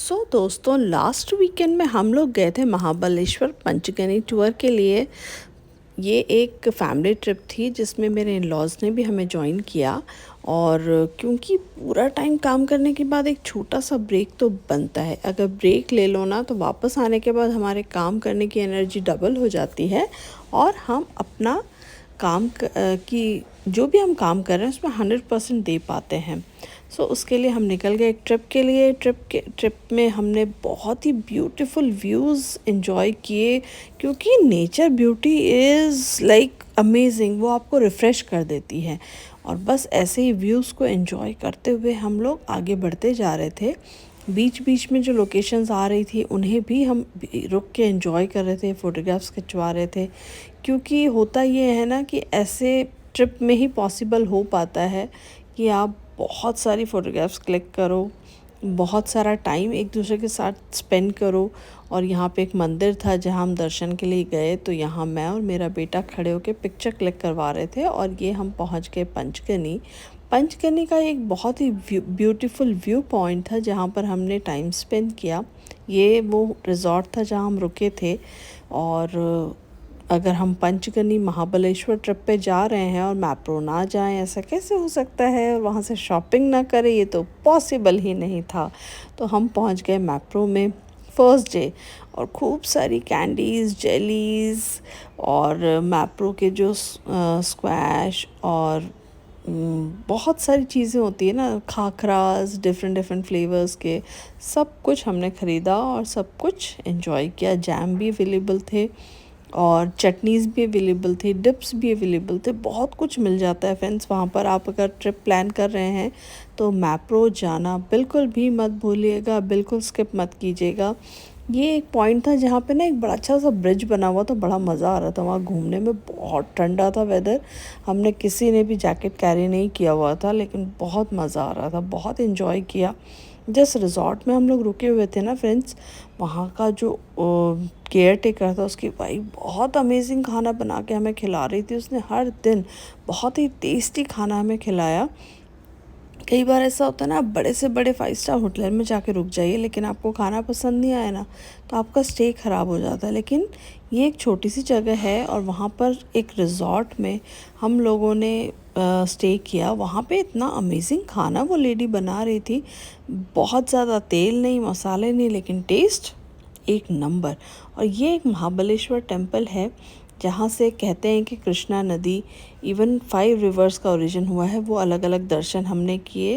दोस्तों, last weekend में हम लोग गए थे महाबलेश्वर पंचगनी टूर के लिए। ये एक फैमिली ट्रिप थी जिसमें मेरे इन-लॉज़ ने भी हमें जॉइन किया। और क्योंकि पूरा टाइम काम करने के बाद एक छोटा सा ब्रेक तो बनता है। अगर ब्रेक ले लो ना तो वापस आने के बाद हमारे काम करने की एनर्जी डबल हो जाती है और हम अपना की जो भी हम काम कर रहे हैं उसमें 100% दे पाते हैं। उसके लिए हम निकल गए एक ट्रिप के लिए। ट्रिप में हमने बहुत ही ब्यूटीफुल व्यूज़ एंजॉय किए, क्योंकि nature beauty is like amazing, वो आपको रिफ़्रेश कर देती है। और बस ऐसे ही व्यूज़ को एंजॉय करते हुए हम लोग आगे बढ़ते जा रहे थे। बीच बीच में जो लोकेशंस आ रही थी उन्हें भी हम रुक के एंजॉय कर रहे थे, फ़ोटोग्राफ्स खिंचवा रहे थे। क्योंकि होता ये है ना कि ऐसे ट्रिप में ही पॉसिबल हो पाता है कि आप बहुत सारी फ़ोटोग्राफ्स क्लिक करो, बहुत सारा टाइम एक दूसरे के साथ स्पेंड करो। और यहाँ पे एक मंदिर था जहाँ हम दर्शन के लिए गए, तो यहाँ मैं और मेरा बेटा खड़े होकर पिक्चर क्लिक करवा रहे थे। और ये हम पहुँच गए पंचगनी। पंचगनी का एक बहुत ही ब्यूटीफुल व्यू पॉइंट था जहाँ पर हमने टाइम स्पेंड किया। ये वो रिज़ॉर्ट था जहाँ हम रुके थे। और अगर हम पंचगनी महाबलेश्वर ट्रिप पे जा रहे हैं और मैप्रो ना जाएं, ऐसा कैसे हो सकता है? और वहाँ से शॉपिंग ना करें, ये तो पॉसिबल ही नहीं था। तो हम पहुँच गए मैप्रो में फर्स्ट डे। और खूब सारी कैंडीज़, जेलीज़ और मैप्रो के जो स्क्वैश और बहुत सारी चीज़ें होती है ना, खाखरास डिफरेंट डिफरेंट फ्लेवर्स के, सब कुछ हमने ख़रीदा और सब कुछ एंजॉय किया। जैम भी अवेलेबल थे और चटनीज़ भी अवेलेबल थी, डिप्स भी अवेलेबल थे। बहुत कुछ मिल जाता है फ्रेंड्स वहाँ पर। आप अगर ट्रिप प्लान कर रहे हैं तो मैप्रो जाना बिल्कुल भी मत भूलिएगा, बिल्कुल स्किप मत कीजिएगा। ये एक पॉइंट था जहाँ पे ना एक बड़ा अच्छा सा ब्रिज बना हुआ था, बड़ा मज़ा आ रहा था वहाँ घूमने में। बहुत ठंडा था वेदर, हमने किसी ने भी जैकेट कैरी नहीं किया हुआ था, लेकिन बहुत मज़ा आ रहा था, बहुत इन्जॉय किया। जिस रिज़ॉर्ट में हम लोग रुके हुए थे ना फ्रेंड्स, वहाँ का जो केयर टेकर था उसकी वाइफ बहुत अमेजिंग खाना बना के हमें खिला रही थी। उसने हर दिन बहुत ही टेस्टी खाना हमें खिलाया। कई बार ऐसा होता है ना, आप बड़े से बड़े 5 स्टार होटल में जाके रुक जाइए, लेकिन आपको खाना पसंद नहीं आया ना तो आपका स्टे ख़राब हो जाता है। लेकिन ये एक छोटी सी जगह है और वहाँ पर एक रिज़ॉर्ट में हम लोगों ने स्टे किया। वहाँ पे इतना अमेजिंग खाना वो लेडी बना रही थी, बहुत ज़्यादा तेल नहीं, मसाले नहीं, लेकिन टेस्ट एक नंबर। और ये एक महाबलेश्वर टेम्पल है जहाँ से कहते हैं कि कृष्णा नदी, इवन 5 रिवर्स का ओरिजिन हुआ है। वो अलग अलग दर्शन हमने किए।